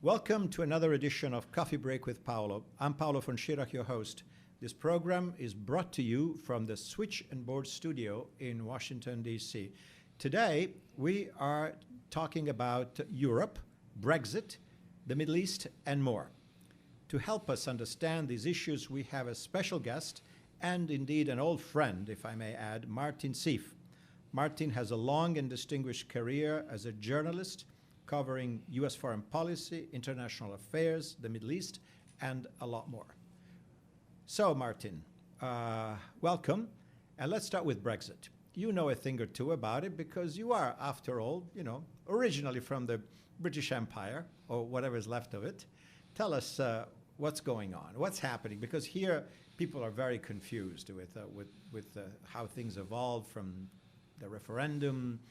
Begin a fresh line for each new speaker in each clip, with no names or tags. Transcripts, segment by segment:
Welcome to another edition of Coffee Break with Paolo. I'm Paolo von Schirach, your host. This program is brought to you from the Switch and Board studio in Washington, D.C. Today, we are talking about Europe, Brexit, the Middle East, and more. To help us understand these issues, we have a special guest and indeed an old friend, if I may add, Martin Sieff. Martin has a long and distinguished career as a journalist covering U.S. foreign policy, international affairs, the Middle East, and a lot more. So, Martin, welcome. And let's start with Brexit. You know a thing or two about it because you are, after all, originally from the British Empire, or whatever is left of it. Tell us what's going on, what's happening, because here people are very confused with how things evolved from the referendum,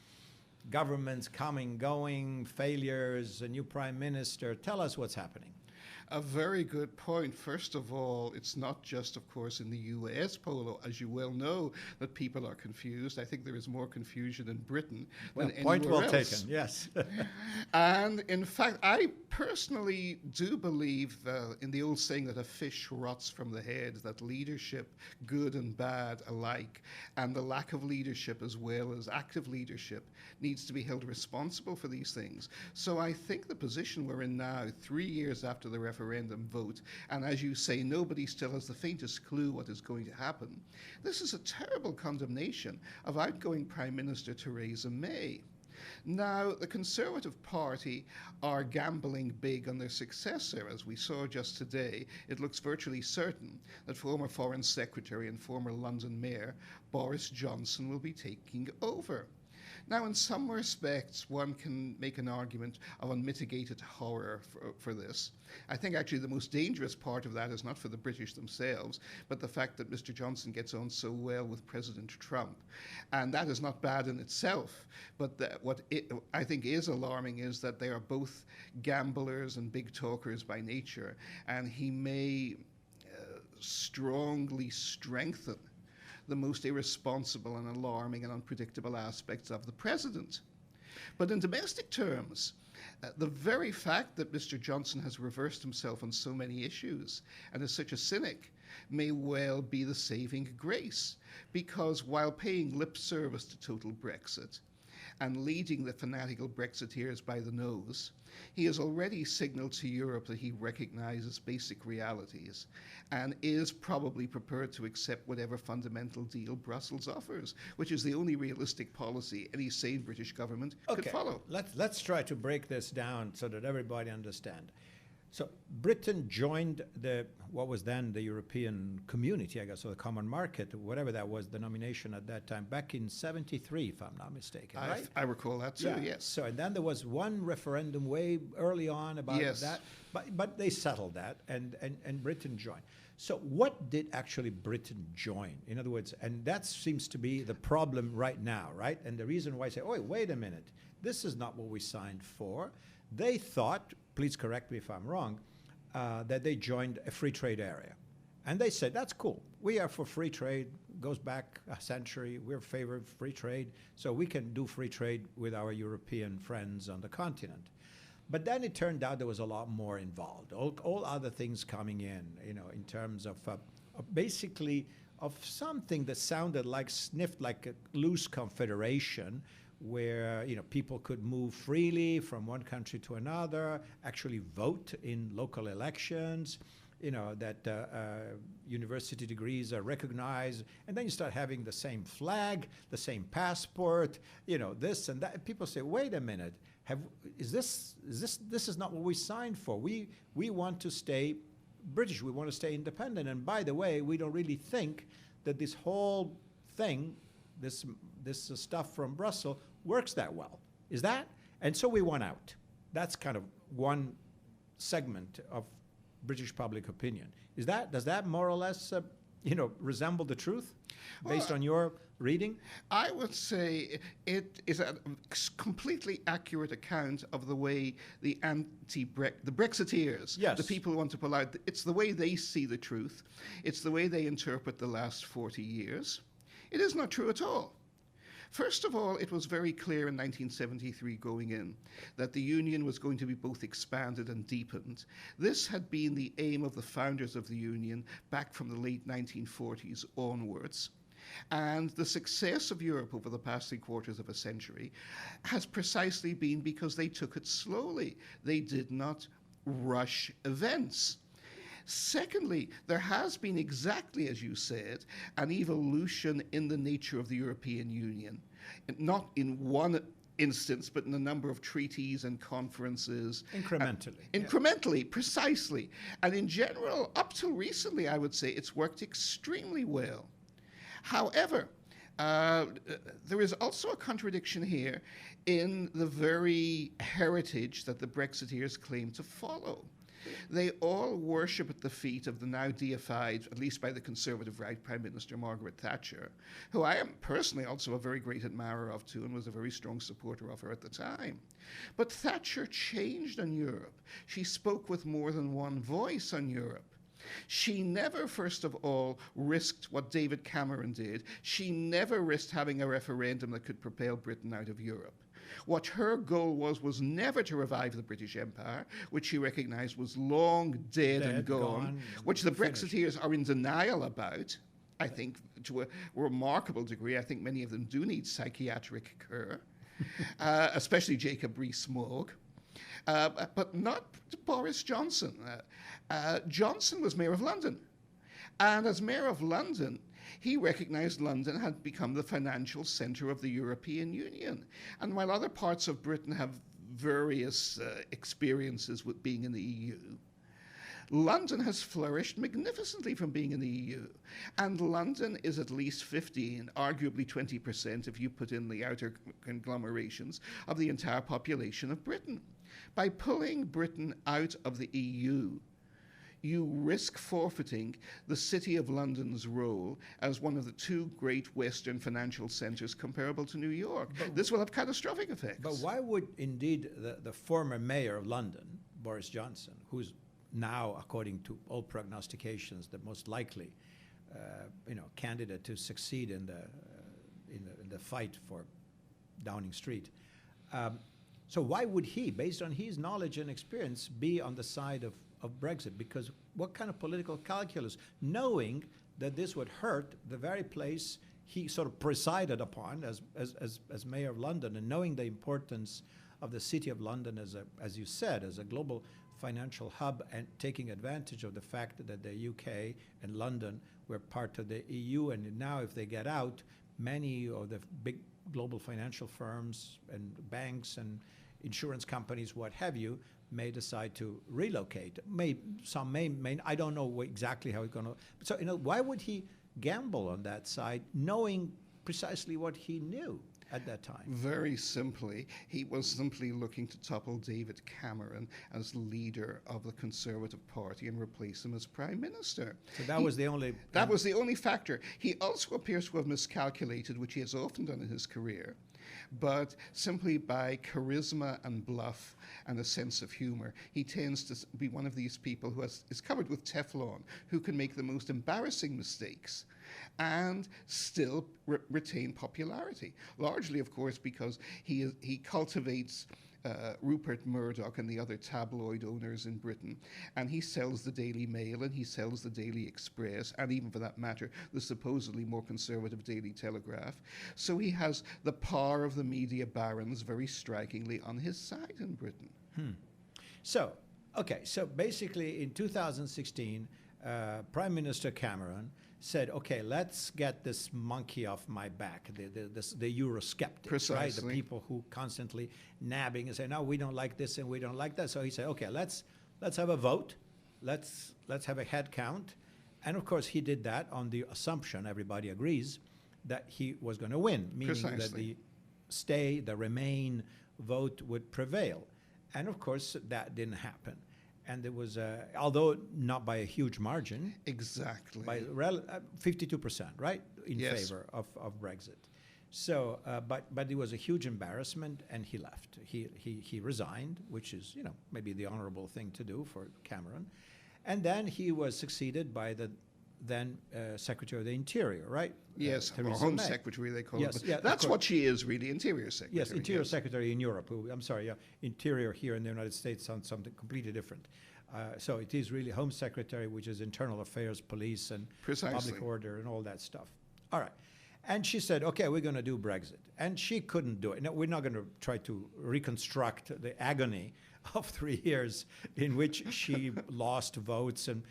governments coming, going, failures, a new prime minister. Tell us what's happening.
A very good point. First of all, it's not just, of course, in the US, Paolo, as you well know, that people are confused. I think there is more confusion in Britain than anywhere
point well
else.
taken, yes.
And in fact, I personally do believe in the old saying that a fish rots from the head, that leadership, good and bad alike, and the lack of leadership as well as active leadership needs to be held responsible for these things. So I think the position we're in now, 3 years after the referendum vote, and as you say, nobody still has the faintest clue what is going to happen. This is a terrible condemnation of outgoing Prime Minister Theresa May. Now, the Conservative Party are gambling big on their successor. As we saw just today, it looks virtually certain that former Foreign Secretary and former London Mayor Boris Johnson will be taking over. Now, in some respects, one can make an argument of unmitigated horror for this. I think actually the most dangerous part of that is not for the British themselves, but the fact that Mr. Johnson gets on so well with President Trump. And that is not bad in itself, but I think is alarming is that they are both gamblers and big talkers by nature, and he may strongly strengthen the most irresponsible and alarming and unpredictable aspects of the president. But in domestic terms, the very fact that Mr. Johnson has reversed himself on so many issues and is such a cynic may well be the saving grace, because while paying lip service to total Brexit and leading the fanatical Brexiteers by the nose, he has already signaled to Europe that he recognizes basic realities and is probably prepared to accept whatever fundamental deal Brussels offers, which is the only realistic policy any sane British government could follow.
Let's try to break this down so that everybody understands. So Britain joined what was then the European Community, I guess, or the Common Market, whatever that was, the nomination at that time, back in '73, if I'm not mistaken, right?
I recall that too, yes.
So, and then there was one referendum way early on about that, but they settled that, and Britain joined. So what did actually Britain join? In other words, and that seems to be the problem right now, right? And the reason why I say, oh, wait a minute, this is not what we signed for. They thought, please correct me if I'm wrong, that they joined a free trade area. And they said, that's cool. We are for free trade, goes back a century. We're in favor of free trade, so we can do free trade with our European friends on the continent. But then it turned out there was a lot more involved, all other things coming in terms of basically of something that sniffed like a loose confederation, where people could move freely from one country to another, actually vote in local elections, that university degrees are recognized, and then you start having the same flag, the same passport, this and that. People say, wait a minute, this is not what we signed for. We want to stay British. We want to stay independent. And by the way, we don't really think that this whole thing, this stuff from Brussels, works that well. Is that? And so we want out. That's kind of one segment of British public opinion. Does that more or less, resemble the truth based on your reading?
I would say it is a completely accurate account of the way the Brexiteers, the people who want to pull out, it's the way they see the truth. It's the way they interpret the last 40 years. It is not true at all. First of all, it was very clear in 1973 going in that the Union was going to be both expanded and deepened. This had been the aim of the founders of the Union back from the late 1940s onwards. And the success of Europe over the past 3/4 of a century has precisely been because they took it slowly. They did not rush events. Secondly, there has been, exactly as you said, an evolution in the nature of the European Union, not in one instance, but in a number of treaties and conferences.
Incrementally.
Incrementally, precisely. And in general, up till recently, I would say, it's worked extremely well. However, there is also a contradiction here in the very heritage that the Brexiteers claim to follow. They all worship at the feet of the now deified, at least by the Conservative right, Prime Minister Margaret Thatcher, who I am personally also a very great admirer of too and was a very strong supporter of her at the time. But Thatcher changed on Europe. She spoke with more than one voice on Europe. She never, first of all, risked what David Cameron did. She never risked having a referendum that could propel Britain out of Europe. What her goal was never to revive the British Empire, which she recognized was long dead and gone, which the Brexiteers are in denial about, I think, to a remarkable degree. I think many of them do need psychiatric care, especially Jacob Rees-Mogg. But not Boris Johnson. Johnson was Mayor of London. And as Mayor of London, he recognized London had become the financial center of the European Union. And while other parts of Britain have various experiences with being in the EU, London has flourished magnificently from being in the EU. And London is at least 15, arguably 20% if you put in the outer conglomerations of the entire population of Britain. By pulling Britain out of the EU, you risk forfeiting the City of London's role as one of the two great Western financial centers comparable to New York. This will have catastrophic effects.
But why would indeed the former mayor of London, Boris Johnson, who's now, according to all prognostications, the most likely candidate to succeed in the fight for Downing Street, so why would he, based on his knowledge and experience, be on the side of Brexit? Because what kind of political calculus, knowing that this would hurt the very place he sort of presided upon as mayor of London, and knowing the importance of the City of London as you said, as a global financial hub, and taking advantage of the fact that the UK and London were part of the EU, and now if they get out, many of the big global financial firms and banks and insurance companies, what have you, may decide to relocate. Some may. I don't know exactly how it's going to. So, why would he gamble on that side, knowing precisely what he knew at that time?
Very simply, he was simply looking to topple David Cameron as leader of the Conservative Party and replace him as Prime Minister.
So that was the only...
That was the only factor. He also appears to have miscalculated, which he has often done in his career, but simply by charisma and bluff and a sense of humor. He tends to be one of these people who is covered with Teflon, who can make the most embarrassing mistakes and still retain popularity. Largely, of course, because he cultivates Rupert Murdoch and the other tabloid owners in Britain, and he sells the Daily Mail and he sells the Daily Express, and even for that matter, the supposedly more conservative Daily Telegraph. So he has the power of the media barons very strikingly on his side in Britain.
So basically in 2016, Prime Minister Cameron said, okay, let's get this monkey off my back, the Eurosceptics,
Precisely.
Right? The people who constantly nabbing and say, no, we don't like this and we don't like that. So he said, okay, let's have a vote. Let's have a head count. And of course, he did that on the assumption, everybody agrees, that he was going to win, meaning
Precisely.
that the Remain vote would prevail. And of course, that didn't happen. And there was, although not by a huge margin,
Exactly.
by 52%, right, in favor of Brexit. So, but it was a huge embarrassment, and he left. He resigned, which is maybe the honorable thing to do for Cameron, and then he was succeeded by the then Secretary of the Interior, right?
Yes, or Home Secretary they call it.
Yeah,
that's what she is really, Interior Secretary.
Yes, Interior Secretary in Europe. Interior here in the United States sounds something completely different. So it is really Home Secretary, which is internal affairs, police, and public order, and all that stuff. All right. And she said, okay, we're going to do Brexit. And she couldn't do it. No, we're not going to try to reconstruct the agony of 3 years in which she lost votes and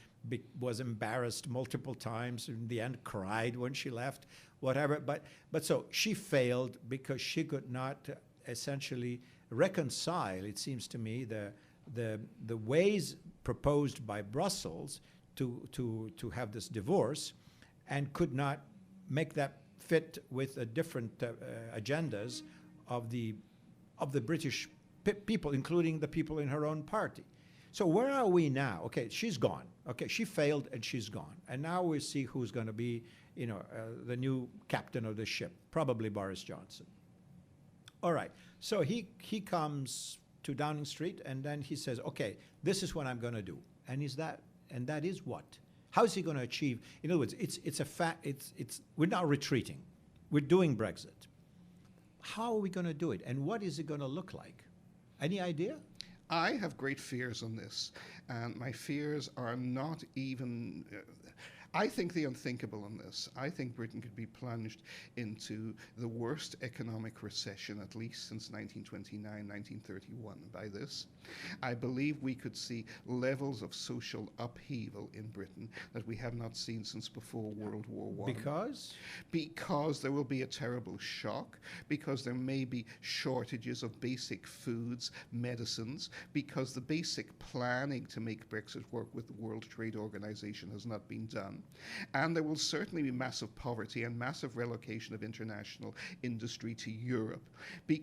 was embarrassed multiple times, in the end cried when she left, whatever. But so she failed because she could not essentially reconcile, it seems to me, the ways proposed by Brussels to have this divorce, and could not make that fit with the different agendas of the British people, including the people in her own party. So where are we now? Okay, she's gone. Okay, she failed and she's gone. And now we see who's going to be, the new captain of the ship, probably Boris Johnson. All right, so he comes to Downing Street, and then he says, okay, this is what I'm going to do. And that is what? How is he going to achieve? In other words, it's a fact. We're not retreating. We're doing Brexit. How are we going to do it? And what is it going to look like? Any idea?
I have great fears on this, and my fears are not even... I think the unthinkable on this. I think Britain could be plunged into the worst economic recession, at least since 1929, 1931, by this. I believe we could see levels of social upheaval in Britain that we have not seen since before World War I.
Because?
Because there will be a terrible shock, because there may be shortages of basic foods, medicines, because the basic planning to make Brexit work with the World Trade Organization has not been done. And there will certainly be massive poverty and massive relocation of international industry to Europe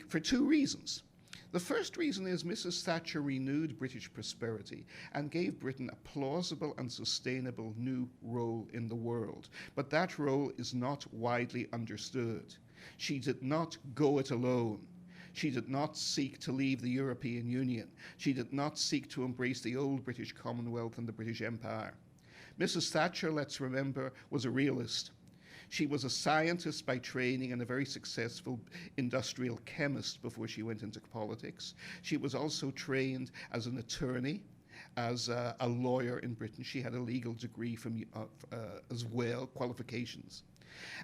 for two reasons. The first reason is Mrs. Thatcher renewed British prosperity and gave Britain a plausible and sustainable new role in the world. But that role is not widely understood. She did not go it alone. She did not seek to leave the European Union. She did not seek to embrace the old British Commonwealth and the British Empire. Mrs. Thatcher, let's remember, was a realist. She was a scientist by training and a very successful industrial chemist before she went into politics. She was also trained as an attorney, as a lawyer in Britain. She had a legal degree as well, qualifications.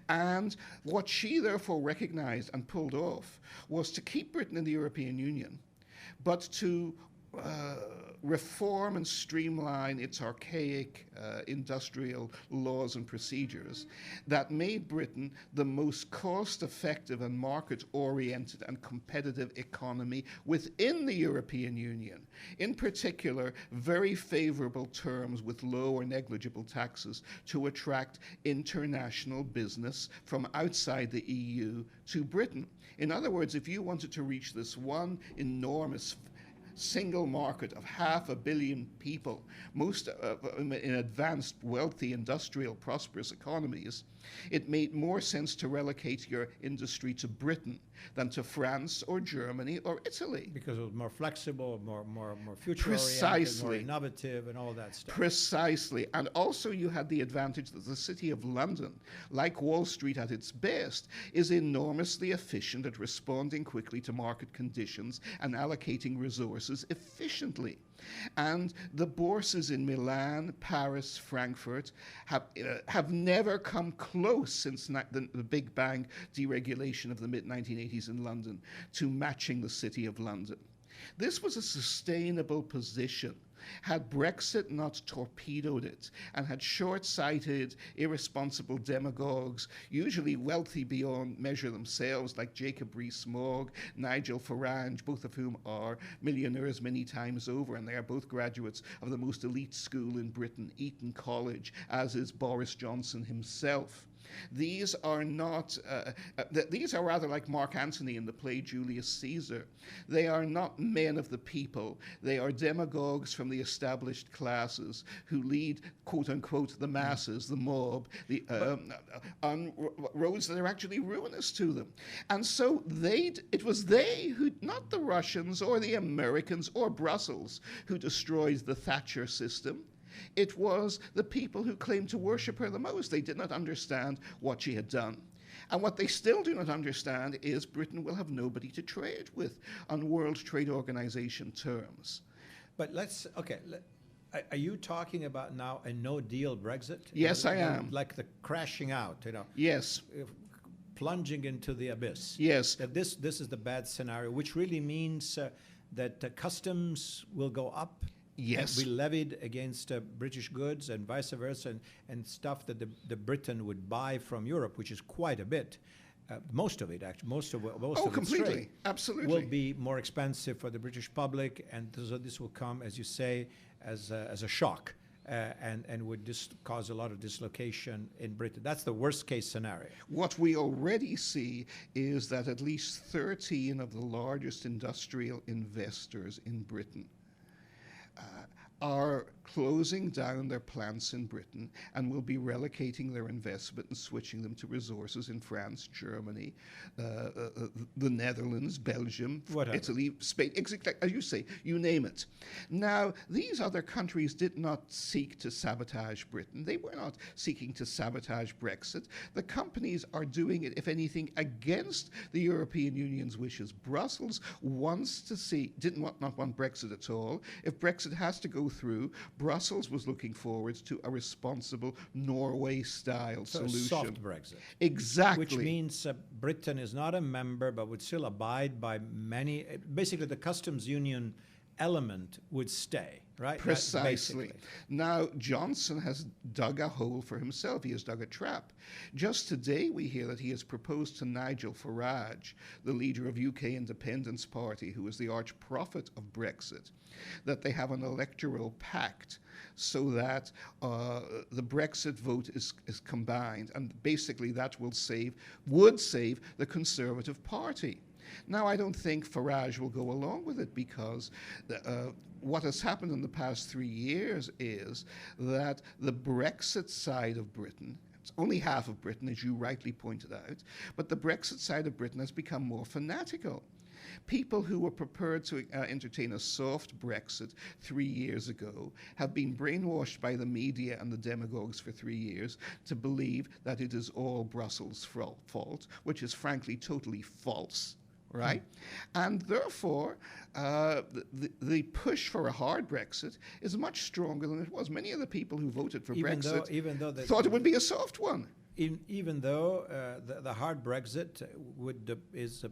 And what she therefore recognized and pulled off was to keep Britain in the European Union, but to reform and streamline its archaic industrial laws and procedures that made Britain the most cost-effective and market-oriented and competitive economy within the European Union. In particular, very favorable terms with low or negligible taxes to attract international business from outside the EU to Britain. In other words, if you wanted to reach this one enormous single market of 500 million people, most in advanced, wealthy, industrial, prosperous economies, it made more sense to relocate your industry to Britain than to France or Germany or Italy.
Because it was more flexible, more future-oriented, more innovative, and all that stuff.
Precisely. And also you had the advantage that the City of London, like Wall Street at its best, is enormously efficient at responding quickly to market conditions and allocating resources efficiently. And the bourses in Milan, Paris, Frankfurt have never come close since the Big Bang deregulation of the mid-1980s in London to matching the City of London. This was a sustainable position. Had Brexit not torpedoed it and had short-sighted, irresponsible demagogues, usually wealthy beyond measure themselves, like Jacob Rees-Mogg, Nigel Farage, both of whom are millionaires many times over, and they are both graduates of the most elite school in Britain, Eton College, as is Boris Johnson himself. These are not, these are rather like Mark Antony in the play Julius Caesar. They are not men of the people. They are demagogues from the established classes who lead, quote unquote, the masses, the mob, on roads that are actually ruinous to them. And so it was they who, not the Russians or the Americans or Brussels, who destroyed the Thatcher system. It was the people who claimed to worship her the most. They did not understand what she had done. And what they still do not understand is Britain will have nobody to trade with on World Trade Organization terms.
But are you talking about now a no-deal Brexit?
Yes, I am.
Like the crashing out,
Yes.
Plunging into the abyss.
Yes.
That this is the bad scenario, which really means that customs will go up.
Yes.
And be levied against British goods and vice versa, and stuff that the Britain would buy from Europe, which is quite a bit. Most of it, actually, most of
completely,
trade
absolutely,
will be more expensive for the British public, and so this will come, as you say, as a shock, and would cause a lot of dislocation in Britain. That's the worst case scenario.
What we already see is that at least 13 of the largest industrial investors in Britain are closing down their plants in Britain and will be relocating their investment and switching them to resources in France, Germany, the Netherlands, Belgium, Italy, Spain, exactly, as you say, you name it. Now, these other countries did not seek to sabotage Britain. They were not seeking to sabotage Brexit. The companies are doing it, if anything, against the European Union's wishes. Brussels wants to see, not want Brexit at all. If Brexit has to go through, Brussels was looking forward to a responsible Norway-style solution.
A soft Brexit.
Exactly.
Which means Britain is not a member, but would still abide by many. Basically, the customs union element would stay, right?
Precisely. Now, Johnson has dug a hole for himself. He has dug a trap. Just today, we hear that he has proposed to Nigel Farage, the leader of UK Independence Party, who is the arch prophet of Brexit, that they have an electoral pact so that the Brexit vote is combined, and basically that would save the Conservative Party. Now, I don't think Farage will go along with it because what has happened in the past 3 years is that the Brexit side of Britain, it's only half of Britain, as you rightly pointed out, but the Brexit side of Britain has become more fanatical. People who were prepared to entertain a soft Brexit 3 years ago have been brainwashed by the media and the demagogues for 3 years to believe that it is all Brussels' fault, which is frankly totally false. Right? And therefore, the push for a hard Brexit is much stronger than it was. Many of the people who voted for Brexit thought it would be a soft one.
Even though the hard Brexit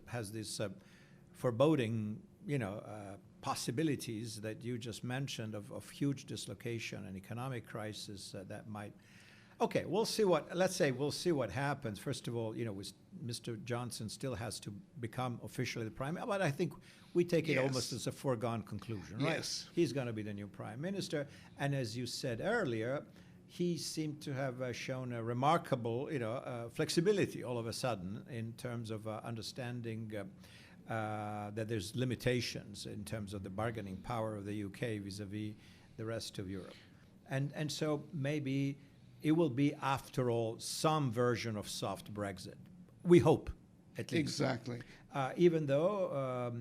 has this foreboding, possibilities that you just mentioned of huge dislocation and economic crisis that might. Okay, we'll see what happens. First of all, Mr. Johnson still has to become officially the prime minister, but I think we take it almost as a foregone conclusion, right?
Yes.
He's going to be the new prime minister, and as you said earlier, he seemed to have shown a remarkable, flexibility all of a sudden in terms of understanding that there's limitations in terms of the bargaining power of the UK vis-a-vis the rest of Europe, and so maybe it will be, after all, some version of soft Brexit. We hope, at least.
Exactly.
Even though,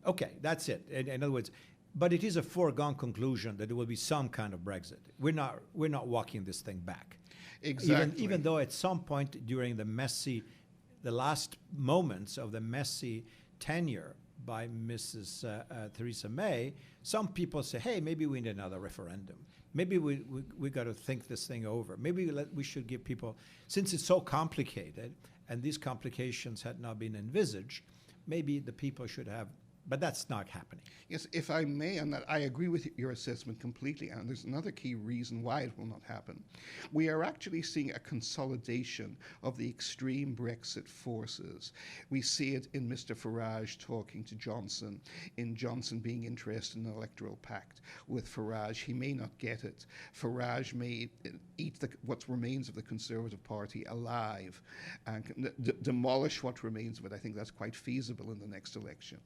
okay, that's it. In other words, but it is a foregone conclusion that there will be some kind of Brexit. We're not walking this thing back.
Exactly.
Even though at some point during the last moments of the messy tenure by Mrs. Theresa May, some people say, hey, maybe we need another referendum. Maybe we got to think this thing over. Maybe we should give people, since it's so complicated and these complications had not been envisaged, maybe the people should have, but that's not happening.
Yes, if I may, and I agree with your assessment completely, and there's another key reason why it will not happen. We are actually seeing a consolidation of the extreme Brexit forces. We see it in Mr. Farage talking to Johnson, in Johnson being interested in an electoral pact with Farage. He may not get it. Farage may eat what remains of the Conservative Party alive and demolish what remains of it. I think that's quite feasible in the next election.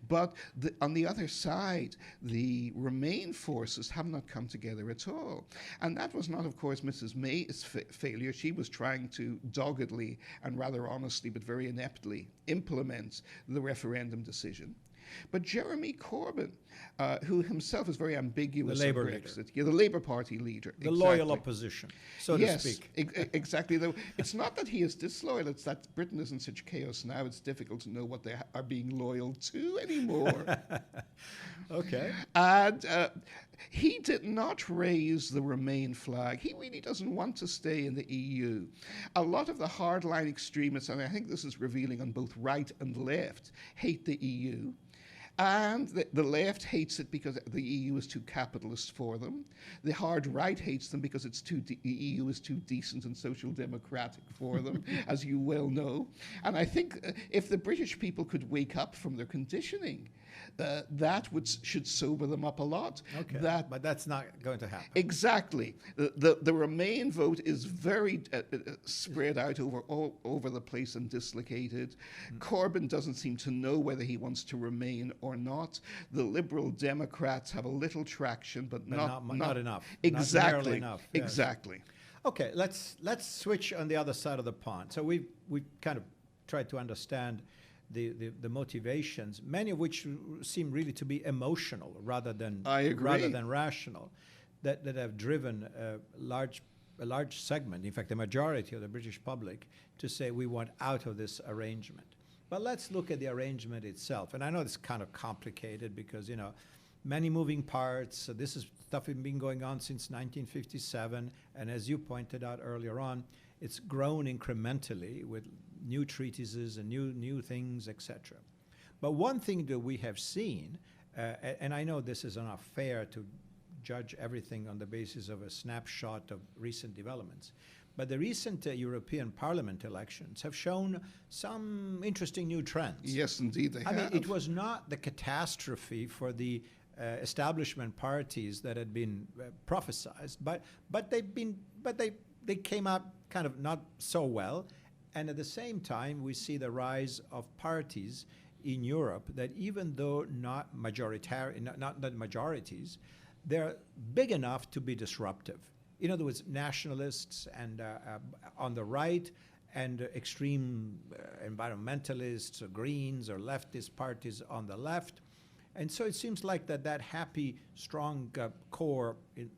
But on the other side, the Remain forces have not come together at all. And that was not, of course, Mrs. May's failure. She was trying to doggedly and rather honestly, but very ineptly, implement the referendum decision. But Jeremy Corbyn, who himself is very ambiguous
the Labour
on Brexit,
leader.
Yeah, the Labour Party leader,
the loyal opposition, so to speak.
Exactly. Though it's not that he is disloyal; it's that Britain is in such chaos now. It's difficult to know what they are being loyal to anymore.
Okay.
And he did not raise the Remain flag. He really doesn't want to stay in the EU. A lot of the hardline extremists, and I think this is revealing on both right and left, hate the EU. And the left hates it because the EU is too capitalist for them. The hard right hates them because the EU is too decent and social democratic for them, as you well know. And I think if the British people could wake up from their conditioning, that should sober them up a lot.
Okay, but that's not going to happen.
Exactly. The Remain vote is very spread out all over the place and dislocated. Corbyn doesn't seem to know whether he wants to remain or not. The Liberal Democrats have a little traction, but not enough. Exactly.
Not nearly enough. Yes.
Exactly.
Okay, let's switch on the other side of the pond. So we've kind of tried to understand the motivations, many of which seem really to be emotional rather than rational, that have driven a large segment, in fact, the majority of the British public, to say we want out of this arrangement. But let's look at the arrangement itself. And I know it's kind of complicated because, many moving parts. So this is stuff that's been going on since 1957. And as you pointed out earlier on, it's grown incrementally with new treatises and new things, etc. But one thing that we have seen, and I know this is not fair to judge everything on the basis of a snapshot of recent developments, but the recent European Parliament elections have shown some interesting new trends.
Yes, indeed, they have.
I mean, it was not the catastrophe for the establishment parties that had been prophesized, but they came out kind of not so well. And at the same time, we see the rise of parties in Europe that, even though not majorities, they're big enough to be disruptive. In other words, nationalists and on the right, and extreme environmentalists or Greens or leftist parties on the left. And so it seems like that happy, strong core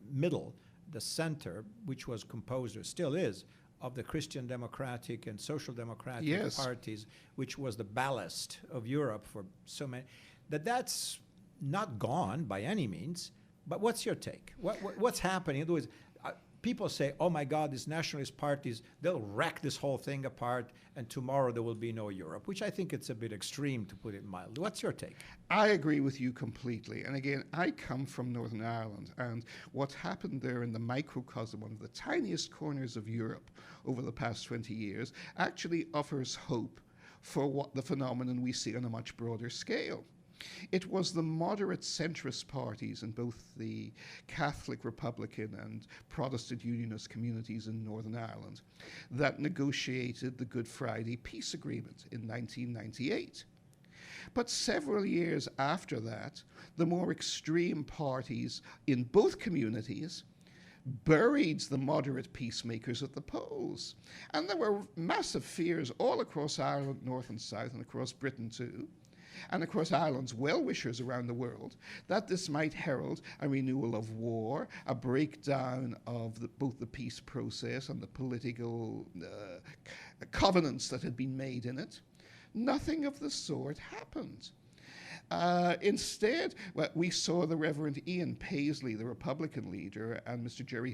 middle, the center, which was composed, or still is, of the Christian Democratic and Social Democratic parties, which was the ballast of Europe for so many, that's not gone by any means. But what's your take? What's happening? In other words, people say, oh my God, these nationalist parties, they'll wreck this whole thing apart, and tomorrow there will be no Europe, which I think it's a bit extreme, to put it mildly. What's your take?
I agree with you completely. And again, I come from Northern Ireland, and what happened there in the microcosm, one of the tiniest corners of Europe over the past 20 years, actually offers hope for what the phenomenon we see on a much broader scale. It was the moderate centrist parties in both the Catholic, Republican and Protestant Unionist communities in Northern Ireland that negotiated the Good Friday Peace Agreement in 1998. But several years after that, the more extreme parties in both communities buried the moderate peacemakers at the polls. And there were massive fears all across Ireland, north and south, and across Britain too, and across Ireland's well-wishers around the world, that this might herald a renewal of war, a breakdown of both the peace process and the political covenants that had been made in it. Nothing of the sort happened. Instead, we saw the Reverend Ian Paisley, the Republican leader, and Mr. Jerry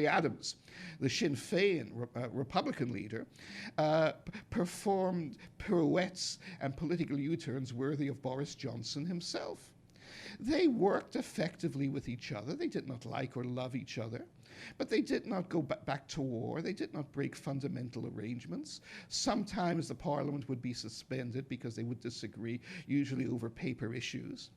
Adams, the Sinn Féin Republican leader, performed pirouettes and political U-turns worthy of Boris Johnson himself. They worked effectively with each other. They did not like or love each other, but they did not go back to war. They did not break fundamental arrangements. Sometimes the parliament would be suspended because they would disagree, usually over paper issues.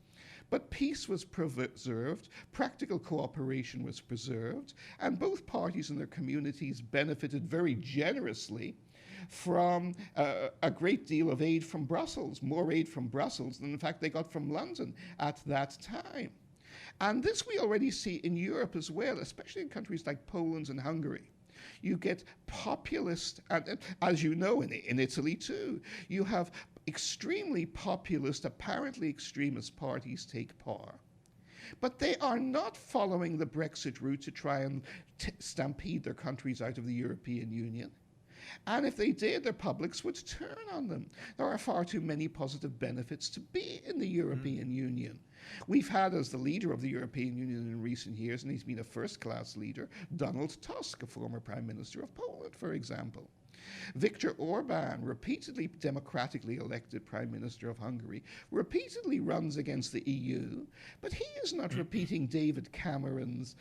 But peace was preserved, practical cooperation was preserved, and both parties and their communities benefited very generously from a great deal of aid from Brussels, more aid from Brussels than in fact they got from London at that time. And this we already see in Europe as well, especially in countries like Poland and Hungary. You get populist, and as you know, in Italy too, you have extremely populist, apparently extremist parties take power. But they are not following the Brexit route to try and stampede their countries out of the European Union. And if they did, their publics would turn on them. There are far too many positive benefits to be in the European Union. We've had as the leader of the European Union in recent years, and he's been a first-class leader, Donald Tusk, a former Prime Minister of Poland, for example. Viktor Orban, repeatedly democratically elected Prime Minister of Hungary, repeatedly runs against the EU, but he is not repeating David Cameron's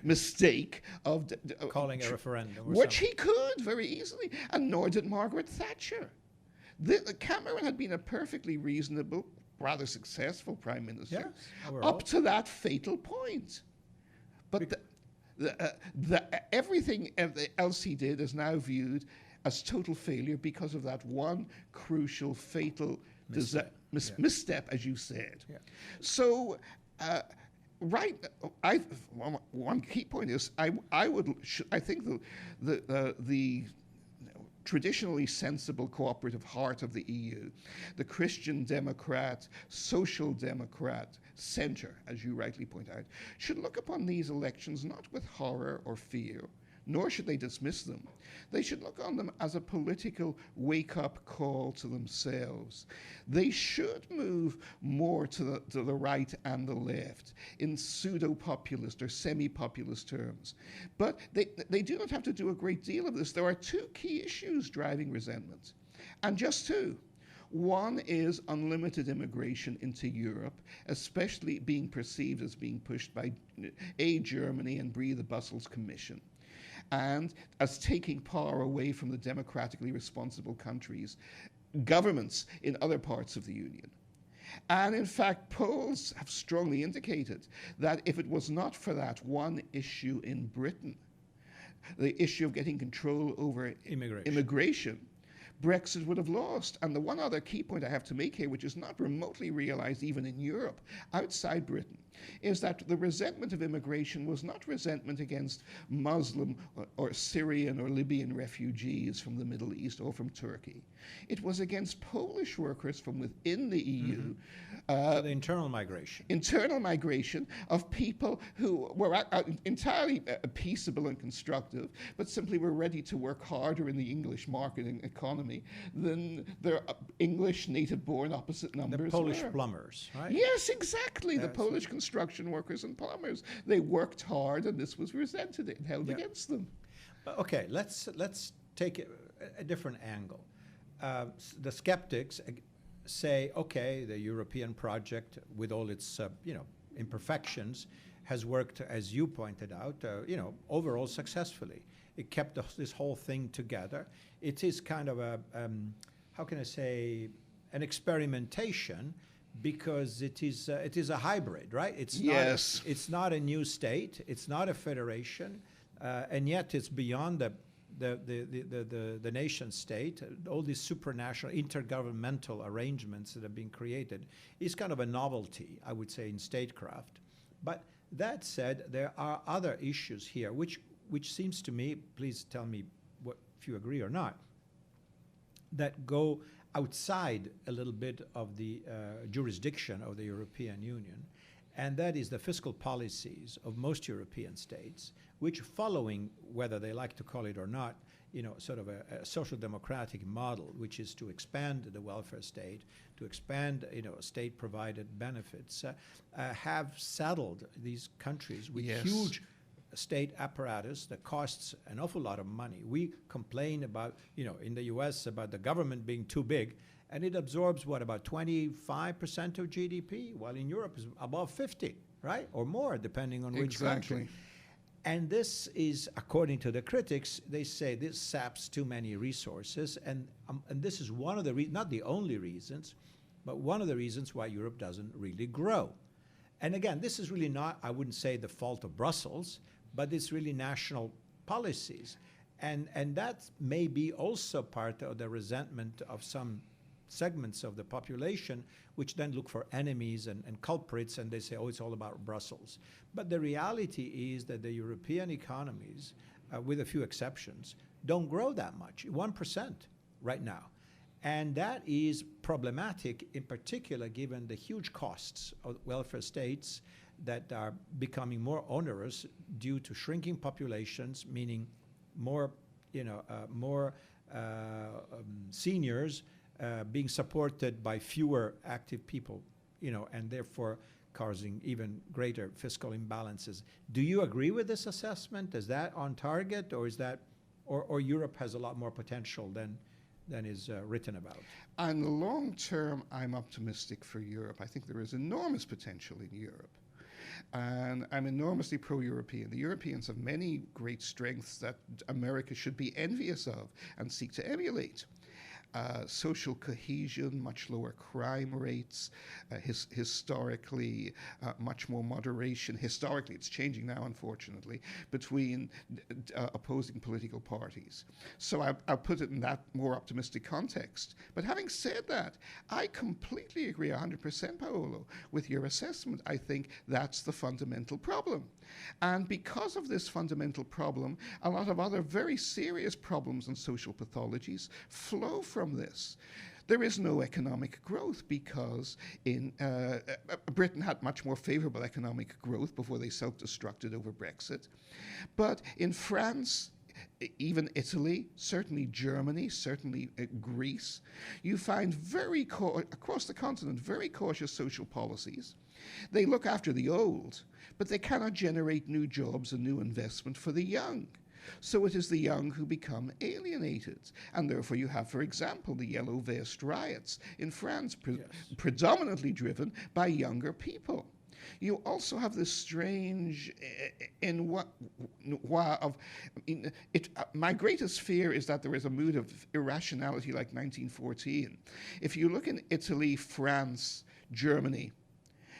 mistake of
calling a referendum,
which he could very easily, and nor did Margaret Thatcher. Cameron had been a perfectly reasonable, rather successful Prime Minister up to that fatal point. But everything else he did is now viewed as total failure because of that one crucial, fatal misstep, as you said. Yeah. So, one key point is I think the traditionally sensible cooperative heart of the EU, the Christian Democrat, Social Democrat centre, as you rightly point out, should look upon these elections not with horror or fear, nor should they dismiss them. They should look on them as a political wake-up call to themselves. They should move more to the right and the left in pseudo-populist or semi-populist terms. But they do not have to do a great deal of this. There are two key issues driving resentment, and just two. One is unlimited immigration into Europe, especially being perceived as being pushed by A, Germany, and B, the Brussels Commission, and as taking power away from the democratically responsible countries, governments in other parts of the Union. And in fact, polls have strongly indicated that if it was not for that one issue in Britain, the issue of getting control over immigration, Brexit would have lost. And the one other key point I have to make here, which is not remotely realized even in Europe, outside Britain, is that the resentment of immigration was not resentment against Muslim or Syrian or Libyan refugees from the Middle East or from Turkey. It was against Polish workers from within the EU.
So the internal migration.
Internal migration of people who were entirely peaceable and constructive, but simply were ready to work harder in the English market and economy than their English native-born opposite numbers.
The Polish plumbers, right?
Yes, exactly. The Polish construction workers and plumbers. They worked hard, and this was resented and held against them.
Okay, let's take a different angle. The skeptics say, okay, the European project, with all its imperfections, has worked, as you pointed out, overall successfully. It kept this whole thing together. It is kind of a, how can I say, an experimentation, because it is a hybrid, right? It's not a new state. It's not a federation, and yet it's beyond the nation state. All these supranational intergovernmental arrangements that are being created is kind of a novelty, I would say, in statecraft. But that said, there are other issues here, which seems to me, please tell me if you agree or not, that go outside a little bit of the jurisdiction of the European Union, and that is the fiscal policies of most European states, which, following, whether they like to call it or not, sort of a social democratic model, which is to expand the welfare state, to expand, state-provided benefits, have saddled these countries with huge state apparatus that costs an awful lot of money. We complain about, in the US, about the government being too big, and it absorbs, about 25% of GDP, while in Europe is above 50, right? Or more, depending on which country. And this is, according to the critics, they say this saps too many resources, and this is one of the, not the only reasons, but one of the reasons why Europe doesn't really grow. And again, this is really not, I wouldn't say, the fault of Brussels, but it's really national policies. And that may be also part of the resentment of some segments of the population, which then look for enemies and culprits, and they say, oh, it's all about Brussels. But the reality is that the European economies, with a few exceptions, don't grow that much, 1% right now. And that is problematic, in particular, given the huge costs of welfare states that are becoming more onerous due to shrinking populations, meaning more, seniors being supported by fewer active people, and therefore causing even greater fiscal imbalances. Do you agree with this assessment? Is that on target, or is that, or Europe has a lot more potential than is written about?
On the long term, I'm optimistic for Europe. I think there is enormous potential in Europe. And I'm enormously pro-European. The Europeans have many great strengths that America should be envious of and seek to emulate. Social cohesion, much lower crime rates, historically much more moderation. Historically, it's changing now, unfortunately, between opposing political parties. So I'll put it in that more optimistic context. But having said that, I completely agree 100%, Paolo, with your assessment. I think that's the fundamental problem. And because of this fundamental problem, a lot of other very serious problems and social pathologies flow from this. There is no economic growth because Britain had much more favorable economic growth before they self-destructed over Brexit. But in France, even Italy, certainly Germany, certainly Greece, you find across the continent very cautious social policies. They look after the old, but they cannot generate new jobs and new investment for the young. So it is the young who become alienated. And therefore you have, for example, the Yellow Vest riots in France, predominantly driven by younger people. You also have this strange my greatest fear is that there is a mood of irrationality like 1914. If you look in Italy, France, Germany,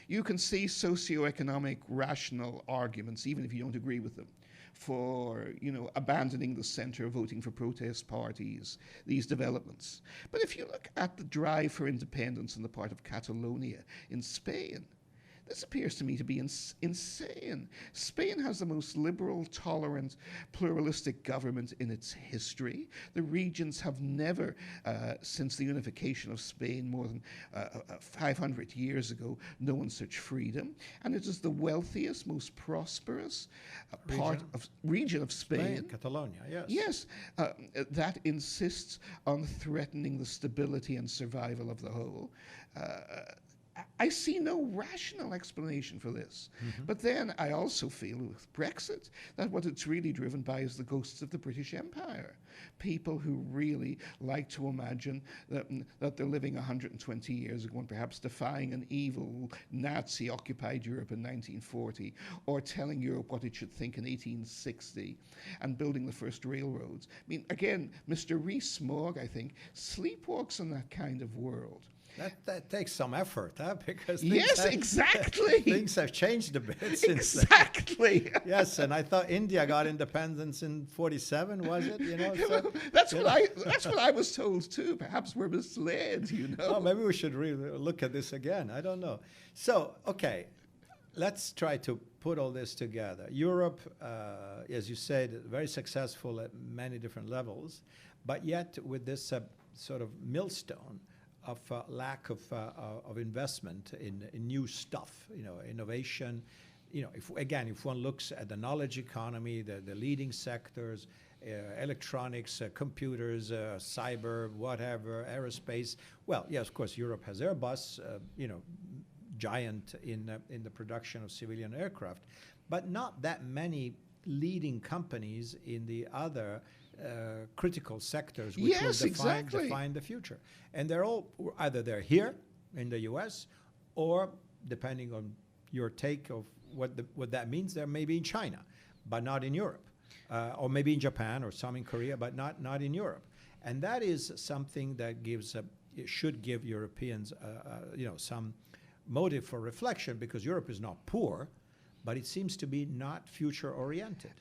you can see socioeconomic rational arguments, even if you don't agree with them, for abandoning the center, voting for protest parties, these developments. But if you look at the drive for independence on the part of Catalonia in Spain, this appears to me to be insane. Spain has the most liberal, tolerant, pluralistic government in its history. The regions have never, since the unification of Spain more than 500 years ago, known such freedom. And it is the wealthiest, most prosperous region of Spain.
Catalonia, yes.
Yes, that insists on threatening the stability and survival of the whole. I see no rational explanation for this. Mm-hmm. But then I also feel with Brexit that what it's really driven by is the ghosts of the British Empire. People who really like to imagine that they're living 120 years ago and perhaps defying an evil Nazi-occupied Europe in 1940, or telling Europe what it should think in 1860 and building the first railroads. I mean, again, Mr. Rees-Mogg, I think, sleepwalks in that kind of world.
That takes some effort, huh? Because
exactly.
Things have changed a bit since
exactly.
Yes, and I thought India got independence in 47, was it? So,
that's what I was told too. Perhaps we're misled,
Oh, maybe we should really look at this again. I don't know. So, okay, let's try to put all this together. Europe, as you said, very successful at many different levels, but yet with this sort of millstone of lack of investment in new stuff, innovation. If one looks at the knowledge economy, the leading sectors, electronics, computers, cyber, whatever, aerospace. Well, yes, of course, Europe has Airbus, giant in the production of civilian aircraft, but not that many leading companies in the other critical sectors which will define the future. And they're all either they're here in the US, or depending on your take of what that means, they're maybe in China, but not in Europe, or maybe in Japan or some in Korea, but not in Europe. And that is something that should give Europeans some motive for reflection, because Europe is not poor, but it seems to be not future oriented.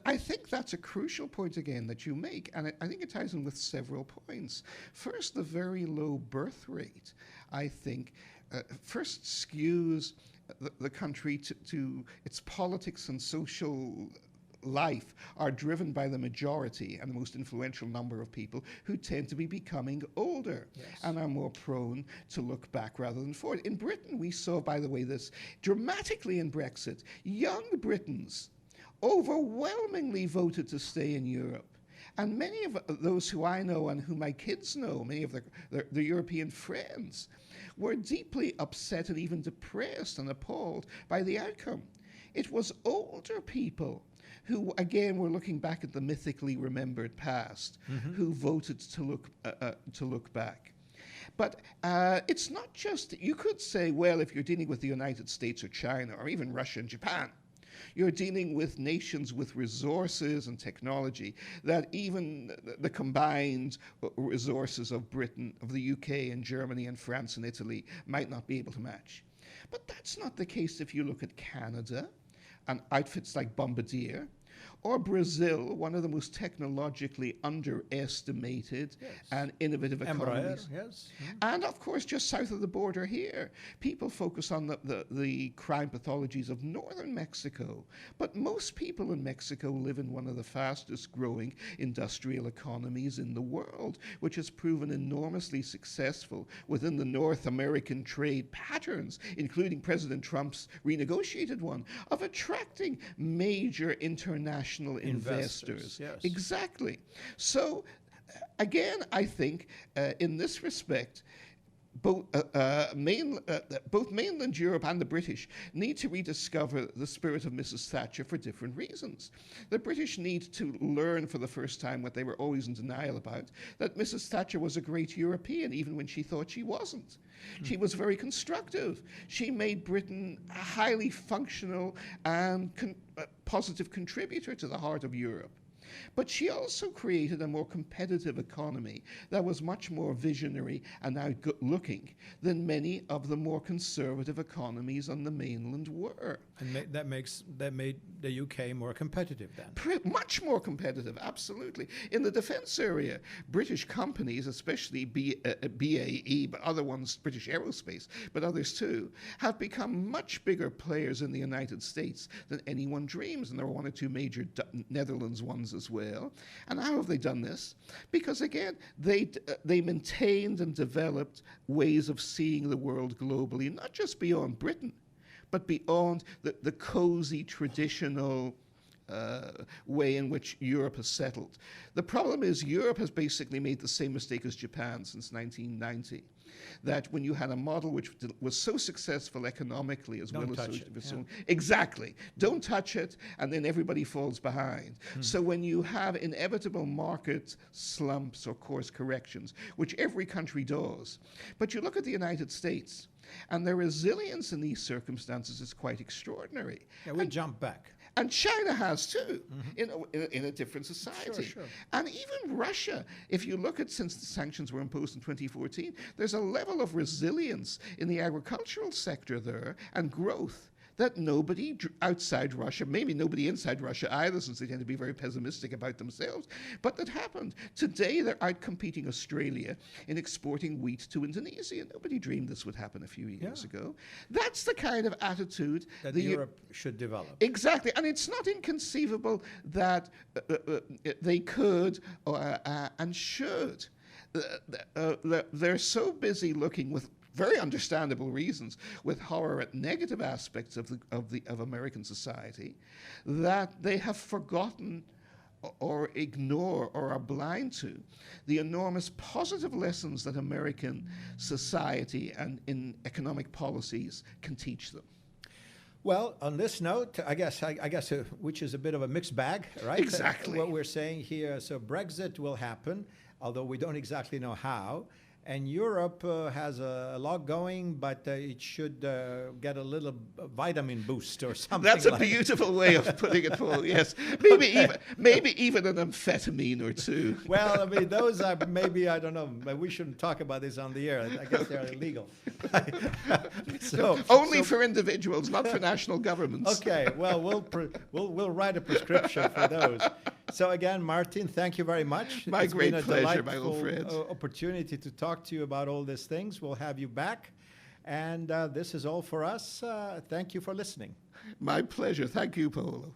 I think that's a crucial point again that you make, and I think it ties in with several points. First, the very low birth rate, I think, first skews the country to its politics and social life are driven by the majority and the most influential number of people who tend to be becoming older and are more prone to look back rather than forward. In Britain, we saw, by the way, this dramatically in Brexit. Young Britons overwhelmingly voted to stay in Europe. And many of those who I know and who my kids know, many of their European friends, were deeply upset and even depressed and appalled by the outcome. It was older people who, again, were looking back at the mythically remembered past, who voted to look back. But it's not just, you could say, well, if you're dealing with the United States or China or even Russia and Japan, you're dealing with nations with resources and technology that even the combined resources of Britain, of the UK and Germany and France and Italy might not be able to match. But that's not the case if you look at Canada and outfits like Bombardier, or Brazil, one of the most technologically underestimated and innovative economies. And of course, just south of the border here, people focus on the crime pathologies of northern Mexico. But most people in Mexico live in one of the fastest growing industrial economies in the world, which has proven enormously successful within the North American trade patterns, including President Trump's renegotiated one, of attracting major international investors. Exactly. So, again, I think in this respect, both mainland Europe and the British need to rediscover the spirit of Mrs. Thatcher for different reasons. The British need to learn for the first time what they were always in denial about, that Mrs. Thatcher was a great European even when she thought she wasn't. She was very constructive. She made Britain a highly functional and positive contributor to the heart of Europe. But she also created a more competitive economy that was much more visionary and outgoing than many of the more conservative economies on the mainland were.
And that made the UK more competitive then?
Much more competitive, absolutely. In the defence area, British companies, especially BAE, but other ones, British Aerospace, but others too, have become much bigger players in the United States than anyone dreams. And there were one or two major Netherlands ones as well. And how have they done this? Because again, they maintained and developed ways of seeing the world globally, not just beyond Britain, but beyond the cozy traditional way in which Europe has settled. The problem is Europe has basically made the same mistake as Japan since 1990. That when you had a model which was so successful economically as well as socially, exactly, don't touch it, and then everybody falls behind. So when you have inevitable market slumps or course corrections, which every country does, but you look at the United States, and their resilience in these circumstances is quite extraordinary.
Yeah, we jump back.
And China has too, in a different society. Sure. And even Russia, if you look at since the sanctions were imposed in 2014, there's a level of resilience in the agricultural sector there and growth that nobody outside Russia, maybe nobody inside Russia either, since they tend to be very pessimistic about themselves, but that happened. Today, they're outcompeting Australia in exporting wheat to Indonesia. Nobody dreamed this would happen a few years ago. That's the kind of attitude
that Europe should develop.
Exactly. And it's not inconceivable that they could and should. They're so busy looking with very understandable reasons, with horror at negative aspects of American society, that they have forgotten or ignore or are blind to the enormous positive lessons that American society and in economic policies can teach them.
Well, on this note, I guess which is a bit of a mixed bag, right?
Exactly.
What we're saying here, so Brexit will happen, although we don't exactly know how. And Europe has a lot going, but it should get a little vitamin boost or something.
That's a beautiful way of putting it, Paul. Yes, maybe even an amphetamine or two.
Well, I mean, those are maybe, I don't know. But we shouldn't talk about this on the air. I guess they're illegal.
Only for individuals, not for national governments.
Okay. Well, we'll write a prescription for those. So again, Martin, thank you very much.
My
it's
great
been a
pleasure, my old friend.
Opportunity to talk to you about all these things. We'll have you back. And this is all for us. Thank you for listening.
My pleasure. Thank you, Paolo.